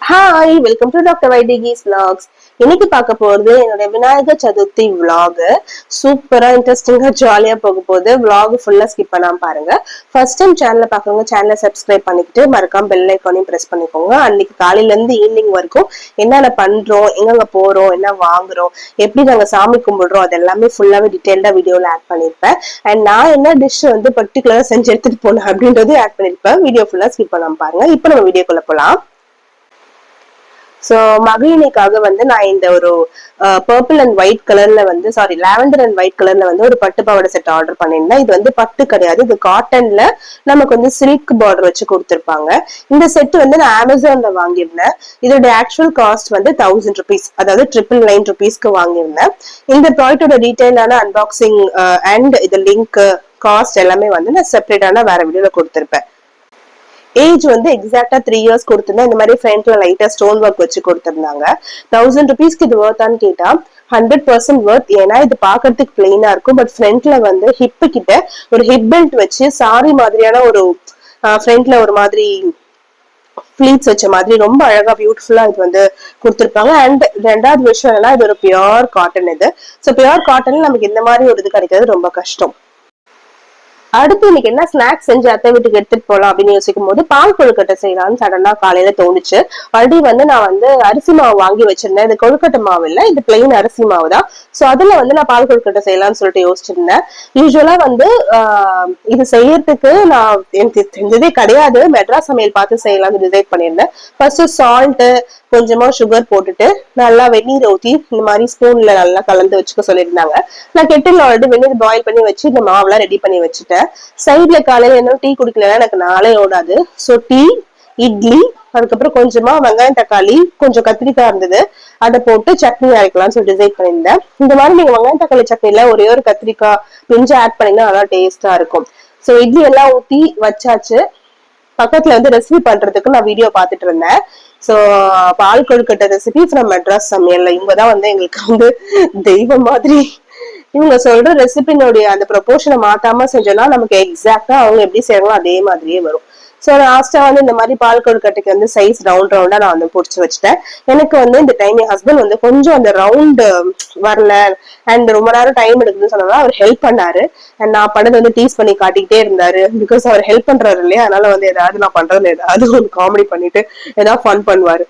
Hi, welcome to doctor வைடிகிஸ் vlogs. இன்னைக்கு பார்க்க போறது என்னோட விநாயகர் சதுர்த்தி vlog. சூப்பரா இன்ட்ரெஸ்டிங்கா ஜாலியா போக போகுது. vlog ஃபுல்லா ஸ்கிப் பண்ணாம பாருங்க. ஃபர்ஸ்ட் டைம் சேனலை பார்க்கறவங்க சேனலை சப்ஸ்கிரைப் பண்ணிக்கிட்டு மறக்காம பெல் ஐக்கானையும் பிரஸ் பண்ணிக்கோங்க. அன்னைக்கு காலையில இருந்து ஈவினிங் வரைக்கும் என்னென்ன பண்றோம், எங்க போறோம், என்ன வாங்குறோம், எப்படி நாங்க சாமி கும்பிடுறோம், அது எல்லாமே ஃபுல்லாவே டீடைல்டா வீடியோல ஆட் பண்ணிருப்பேன். அண்ட் நான் என்ன டிஷ் வந்து பர்டிகுலரா செஞ்சு எடுத்துட்டு போனேன் அப்படின்றது ஆட் பண்ணிருப்பேன். வீடியோ ஃபுல்லா ஸ்கிப் பண்ணாம பாருங்க. இப்போ நம்ம வீடியோக்குள்ள போலாம். சோ மகிழினிக்காக வந்து நான் இந்த ஒரு பர்பிள் அண்ட் ஒயிட் கலர்ல வந்து லாவெண்டர் அண்ட் ஒயிட் கலர்ல வந்து ஒரு பட்டு பாவாடை செட் ஆர்டர் பண்ணியிருந்தேன். இது வந்து பட்டு கிடையாது, இது காட்டன்ல நமக்கு வந்து சில்க் பார்டர் வச்சு கொடுத்துருப்பாங்க. இந்த செட் வந்து நான் அமேசான்ல வாங்கியிருந்தேன். இதோட ஆக்சுவல் காஸ்ட் வந்து 1000 rupees, அதாவது 999 rupeesக்கு வாங்கியிருந்தேன். இந்த ப்ராடக்டோட டீடைலான அன்பாக்சிங் அண்ட் இது லிங்க் காஸ்ட் எல்லாமே வந்து நான் செப்பரேட்டான வேற வீடியோல கொடுத்திருப்பேன். ஏஜ் வந்து எக்ஸாக்டா 3 years கொடுத்திருந்தேன். இந்த மாதிரி ஃப்ரண்ட்ல லைட்டா ஸ்டோன் ஒர்க் வச்சு கொடுத்திருந்தாங்க. 1000 rupeesக்கு இது வர்த்தான்னு கேட்டா 100% வர்த். ஏன்னா இது பாக்குறதுக்கு பிளெயினா இருக்கும், பட் ஃப்ரண்ட்ல வந்து ஹிப் கிட்ட ஒரு ஹிப் பெல்ட் வச்சு சாரி மாதிரியான ஒரு ஃப்ரண்ட்ல ஒரு மாதிரி ஃபிளீட்ஸ் வச்ச மாதிரி ரொம்ப அழகா பியூட்டிஃபுல்லா இது வந்து கொடுத்திருப்பாங்க. அண்ட் ரெண்டாவது விஷயம் என்னன்னா, இது ஒரு பியூர் காட்டன். இது சோ பியூர் காட்டன்ல நமக்கு இந்த மாதிரி ஒரு இது கிடைக்கிறது ரொம்ப கஷ்டம். அடுத்து இன்னைக்கு என்ன ஸ்நாக்ஸ் செஞ்சு அத்தை வீட்டுக்கு எடுத்துட்டு போலாம் அப்படின்னு யோசிக்கும் போது பால் கொழுக்கட்டை செய்யலாம்னு சடனா காலையில தோணுச்சு. ஆல்ரெடி வந்து நான் வந்து அரிசி மாவு வாங்கி வச்சிருந்தேன். இது கொழுக்கட்டை மாவு இல்ல, இது பிளெயின் அரிசி மாவு தான். சோ அதுல வந்து நான் பால் கொழுக்கட்டை செய்யலாம்னு சொல்லிட்டு யோசிச்சிருந்தேன். யூஸ்வலா வந்து இது செய்யறதுக்கு நான் எனக்கு தெரிஞ்சதே கிடையாது. மெட்ராஸ் சமையல் பார்த்து செய்யலாம்னு டிசைட் பண்ணியிருந்தேன். ஃபர்ஸ்ட் சால்ட் கொஞ்சமா சுகர் போட்டுட்டு நல்லா வெந்நீர் ஊத்தி இந்த மாதிரி ஸ்பூன்ல நல்லா கலந்து வச்சுக்க சொல்லியிருந்தாங்க. நான் கெட்டில் ஆல்ரெடி வெந்நீர் பாயில் பண்ணி வச்சு இந்த மாவுலாம் ரெடி பண்ணி வச்சுட்டேன். சைட்ல காலையில என்ன டீ குடிக்கலன்னா எனக்கு நாளே ஓடாது. சோ டீ, இட்லி, அதுக்கப்புறம் கொஞ்சமா வெங்காயம் தக்காளி கொஞ்சம் கத்திரிக்காய் இருந்தது, அதை போட்டு சட்னி அரைக்கலாம்னு சொல்லி டிசைட் பண்ணியிருந்தேன். இந்த மாதிரி நீங்க வெங்காயம் தக்காளி சட்னில ஒரே ஒரு கத்திரிக்காய் பிஞ்சு ஆட் பண்ணீங்கன்னா நல்லா டேஸ்டா இருக்கும். சோ இட்லி எல்லாம் ஊத்தி வச்சாச்சு. பக்கத்துல வந்து ரெசிபி பண்றதுக்கு நான் வீடியோ பாத்துட்டு இருந்தேன். சோ பால் கொழுக்கட்டை ரெசிபி ஃப்ரம் மெட்ராஸ் சமையல்ல இவங்கதான் வந்து எங்களுக்கு வந்து தெய்வம் மாதிரி. இவங்க சொல்ற ரெசிபினுடைய அந்த ப்ரொபோர்ஷனை மாத்தாம செஞ்சோம்னா நமக்கு எக்ஸாக்டா அவங்க எப்படி செய்யறாங்களோ அதே மாதிரியே வரும். சோ லாஸ்டா வந்து இந்த மாதிரி பால் கொழுக்கட்டைக்கு வந்து சைஸ் ரவுண்டா நான் வந்து புடிச்சு வச்சுட்டேன். எனக்கு வந்து இந்த டைம் என் ஹஸ்பண்ட் வந்து கொஞ்சம் அந்த ரவுண்ட் வரல அண்ட் ரொம்ப நேரம் டைம் எடுக்குதுன்னு சொன்னா அவர் ஹெல்ப் பண்ணாரு. அண்ட் நான் பண்ணது வந்து டீஸ் பண்ணி காட்டிக்கிட்டே இருந்தாரு. பிகாஸ் அவர் ஹெல்ப் பண்றாரு இல்லையா, அதனால வந்து ஏதாவது நான் பண்றதுல ஏதாவது ஒரு காமெடி பண்ணிட்டு ஏதாவது ஃபன் பண்ணுவாரு.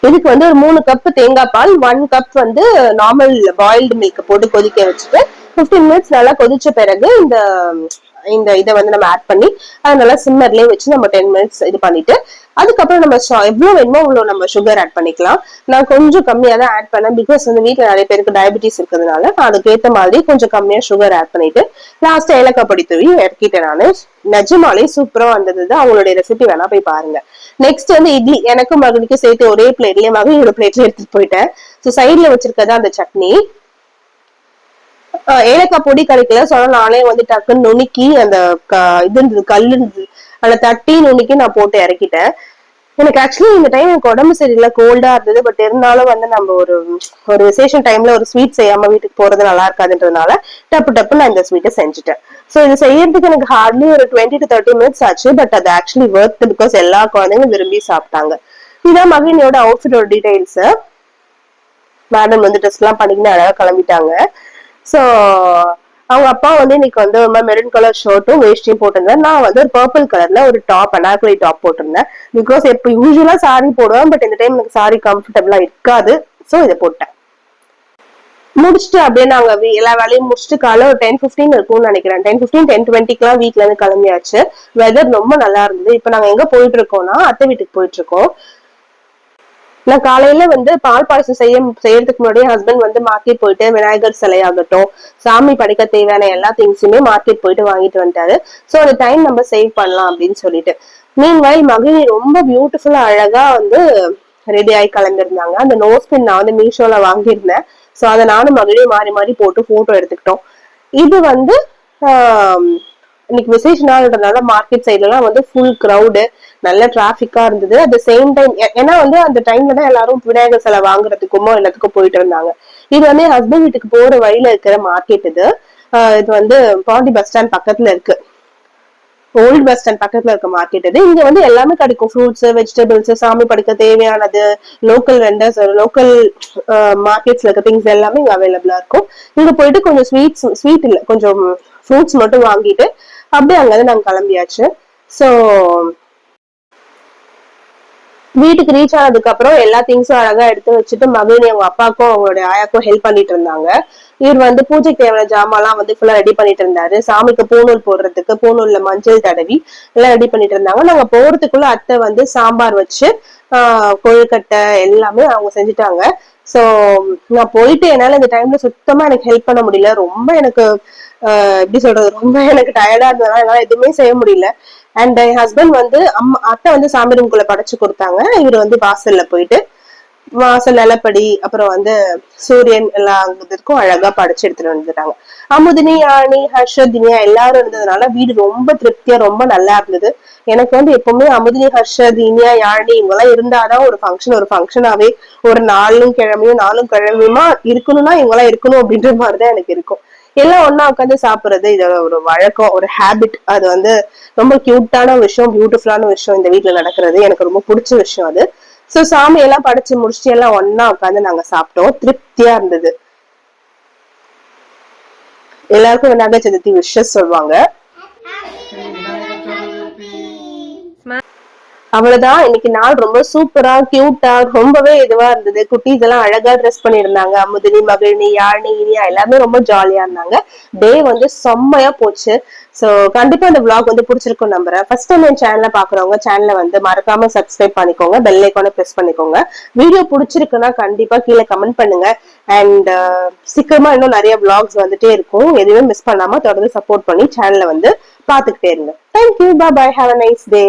இதுக்கு வந்து ஒரு 3 கப் தேங்காய் பால், 1 கப் வந்து நார்மல் பாயில்டு மில்க் போட்டு கொதிக்க வச்சுட்டு 15 minutes நல்லா கொதிச்ச பிறகு இந்த இந்த இதை வந்து நம்ம ஆட் பண்ணி அதை நல்லா சிம்மர்லயே வச்சு நம்ம 10 minutes இது பண்ணிட்டு அதுக்கப்புறம் நம்ம எவ்வளவு வேணுமோ அவ்வளவு நம்ம சுகர் ஆட் பண்ணிக்கலாம். நான் கொஞ்சம் கம்மியா தான் ஆட் பண்ணேன். பிகாஸ் வந்து வீட்டுல நிறைய பேருக்கு டயபிட்டிஸ் இருக்கிறதுனால நான் அதுக்கேற்ற மாதிரி கொஞ்சம் கம்மியா சுகர் ஆட் பண்ணிட்டு லாஸ்ட் ஏலக்காய் பொடி தூவி இறக்கிட்டேன் நானு. நிஜமாலே சூப்பரா வந்தது. அவங்களுடைய ரெசிபி வேணா போய் பாருங்க. நெக்ஸ்ட் வந்து இட்லி எனக்கும் மகனுக்கு சேர்த்து ஒரே பிளேட்லயே மகனோட பிளேட்ல எடுத்துட்டு போயிட்டேன். சோ சைட்ல வச்சிருக்கதா அந்த சட்னி. ஏலக்காய் பொடி கிடைக்கல, சொன்னா நானே வந்து டக்குன்னு நுணுக்கி அந்த இது இருந்தது கல்லு இருந்தது அதை தட்டி நுணுக்கி நான் போட்டு இறக்கிட்டேன். எனக்கு ஆக்சுவலி இந்த டைம் எனக்கு உடம்பு சரியில்லை, கோல்டா இருந்தது. பட் இருந்தாலும் வந்து நம்ம ஒரு விசேஷம் டைம்ல ஒரு ஸ்வீட் செய்யாம வீட்டுக்கு போறது நல்லா இருக்காதுன்றதுனால டப்பு நான் இந்த ஸ்வீட்டை செஞ்சுட்டேன். சோ இது செய்யறதுக்கு எனக்கு ஹார்ட்லி ஒரு 20 to 30 minutes ஆச்சு. பட் அது ஆக்சுவலி ஒர்த், பிகாஸ் எல்லா குழந்தைங்களும் விரும்பி சாப்பிட்டாங்க. இதான் மகிழினியோட அவுட்ஃபிட்டோட டீடைல்ஸ். மேடம் வந்து ட்ரெஸ் எல்லாம் பண்ணிக்கின்னு அழகா கிளம்பிட்டாங்க. சோ அவங்க அப்பா வந்து இன்னைக்கு வந்து ஒரு மாதிரி மெரூன் கலர் ஷர்ட்டும் வேஷ்டியும் போட்டிருந்தேன். நான் வந்து ஒரு பர்பிள் கலர்ல ஒரு டாப், அனார்கலி டாப் போட்டிருந்தேன். பிகாஸ் எப்ப யூஸ்வலா சாரி போடுவேன், பட் இந்த டைம் எனக்கு சாரி கம்ஃபர்டபுளா இருக்காது. சோ இதை போட்டேன். முடிச்சுட்டு அப்படியே நாங்க எல்லா வேலையும் முடிச்சுட்டு காலை ஒரு 10:15 இருக்கும்னு நினைக்கிறேன். 10:15 10:20 வீட்டுல இருந்து கிளம்பியாச்சு. வெதர் ரொம்ப நல்லா இருந்தது. இப்ப நாங்க எங்க போயிட்டு இருக்கோம்னா அத்தை வீட்டுக்கு போயிட்டு இருக்கோம். நான் காலையில வந்து பால் பாயசம் செய்யறதுக்கு முன்னாடியே ஹஸ்பண்ட் வந்து மார்க்கெட் போயிட்டு விநாயகர் சிலையாகட்டும், சாமி படைக்க தேவையான எல்லா திங்ஸுமே மார்க்கெட் போயிட்டு வாங்கிட்டு வந்துட்டாரு. சோ அந்த டைம் நம்ம சேவ் பண்ணலாம் அப்படின்னு சொல்லிட்டு. மீன்வைல் மகிழி ரொம்ப பியூட்டிஃபுல்லா அழகா வந்து ரெடி ஆகி கிளம்பிருந்தாங்க. அந்த நோஸ் பின் நான் வந்து மீஷோல வாங்கியிருந்தேன். சோ அதை நானும் மகிழி மாறி மாறி போட்டு போட்டோ எடுத்துக்கிட்டோம். இது வந்து இன்னைக்கு விசேஷ நாள்ன்றதுனால மார்க்கெட் சைட்ல எல்லாம் வந்து ஃபுல் கிரௌடு, நல்ல டிராபிக்கா இருந்தது. அட் த சேம் டைம் ஏன்னா வந்து அந்த டைம்ல தான் எல்லாரும் விநாயகர் சிலை வாங்குறதுக்குமோ எல்லாத்துக்கும் போயிட்டு இருந்தாங்க. இது வந்து ஹஸ்பண்ட் வீட்டுக்கு போற வழியில இருக்கிற மார்க்கெட். இது இது வந்து பாண்டி பஸ் ஸ்டாண்ட் பக்கத்துல இருக்கு. ஓல்ட் பஸ் ஸ்டாண்ட் பக்கத்துல இருக்க மார்க்கெட் இது. இங்க வந்து எல்லாமே கிடைக்கும், ஃப்ரூட்ஸ், வெஜிடபிள்ஸ், சாமி படைக்க தேவையானது, லோக்கல் வெண்டர்ஸ், லோக்கல் மார்க்கெட்ஸ்ல இருக்க திங்ஸ் எல்லாமே இங்க அவைலபிளா இருக்கும். இங்க போயிட்டு கொஞ்சம் ஸ்வீட் இல்ல, கொஞ்சம் ஃப்ரூட்ஸ் மட்டும் வாங்கிட்டு அப்படியே அங்கிருந்து நாங்க கிளம்பியாச்சு. சோ வீட்டுக்கு ரீச் ஆனதுக்கு அப்புறம் எல்லா திங்ஸும் அழகா எடுத்து வச்சுட்டு மகிழினி அவங்க அப்பாவுக்கும் அவங்களுடைய ஆயாக்கும் ஹெல்ப் பண்ணிட்டு இருந்தாங்க. இவர் வந்து பூஜைக்கு தேவையான ஜாமான்லாம் வந்து ஃபுல்லா ரெடி பண்ணிட்டு இருந்தாரு. சாமிக்கு பூநூல் போடுறதுக்கு பூநூல்ல மஞ்சள் தடவி எல்லாம் ரெடி பண்ணிட்டு இருந்தாங்க. நாங்க போறதுக்குள்ள அத்தை வந்து சாம்பார் வச்சு கொழுக்கட்டை எல்லாமே அவங்க செஞ்சுட்டாங்க. சோ நான் போயிட்டு என்னால இந்த டைம்ல சுத்தமா எனக்கு ஹெல்ப் பண்ண முடியல. ரொம்ப எனக்கு எப்படி சொல்றது, ரொம்ப எனக்கு டயர்டா இருந்ததுனால என்னால எதுவுமே செய்ய முடியல. அண்ட் என் ஹஸ்பண்ட் வந்து அத்தை வந்து சாமி ரூம்குள்ள படைச்சு கொடுத்தாங்க. இவர் வந்து வாசல்ல போயிட்டு வாசல் நிலப்படி அப்புறம் வந்து சூரியன் எல்லாம் இருக்கும் அழகா படைச்சு எடுத்துட்டு வந்துட்டாங்க. அமுதினி, யானி, ஹர்ஷத், தினியா எல்லாரும் இருந்ததுனால வீடு ரொம்ப திருப்தியா ரொம்ப நல்லா இருந்தது. எனக்கு வந்து எப்பவுமே அமுதினி, ஹர்ஷத், இனியா, யானி இவங்க எல்லாம் இருந்தாதான் ஒரு ஃபங்க்ஷனாவே ஒரு நாலும் கிழமையுமா இருக்கணும்னா இவங்க எல்லாம் இருக்கணும் அப்படின்ற மாதிரிதான் எனக்கு இருக்கும். எல்லாம் ஒன்னா உட்காந்து சாப்பிடுறது இதோட ஒரு வழக்கம், ஒரு ஹேபிட். அது வந்து ரொம்ப கியூட்டான விஷயம், பியூட்டிஃபுல்லான விஷயம் இந்த வீட்டுல நடக்கிறது. எனக்கு ரொம்ப பிடிச்ச விஷயம் அது. சோ சாமி எல்லாம் படைச்சு முடிச்சுட்டு எல்லாம் ஒன்னா உட்காந்து நாங்க சாப்பிட்டோம். திருப்தியா இருந்தது. எல்லாருக்கும் விநாயகர் சதுர்த்தி விஷஸ் சொல்லுவாங்க. அவ்வளவுதான். இன்னைக்கு நாள் ரொம்ப சூப்பரா கியூட்டா ரொம்பவே இதுவா இருந்தது. குட்டீஸ் எல்லாம் அழகா ட்ரெஸ் பண்ணிருந்தாங்க. அமுதினி, மகிழினி, யாழினி, இனியா எல்லாமே ரொம்ப ஜாலியா இருந்தாங்க. டே வந்து செம்மையா போச்சு. சோ கண்டிப்பா இந்த விளாக் வந்து பிடிச்சிருக்கும் நம்புறேன். ஃபர்ஸ்ட் டைம் என் சேனலை பாக்குறவங்க சேனலை வந்து மறக்காம சப்ஸ்கிரைப் பண்ணிக்கோங்க, பெல் ஐக்கானை பிரஸ் பண்ணிக்கோங்க. வீடியோ பிடிச்சிருக்குன்னா கண்டிப்பா கீழே கமெண்ட் பண்ணுங்க. அண்ட் சீக்கிரமா இன்னும் நிறைய விளாக்ஸ் வந்துட்டே இருக்கும். எதுவுமே மிஸ் பண்ணாம தொடர்ந்து சப்போர்ட் பண்ணி சேனலை வந்து பாத்துக்கிட்டே இருங்க. Thank you, bye, have a nice day.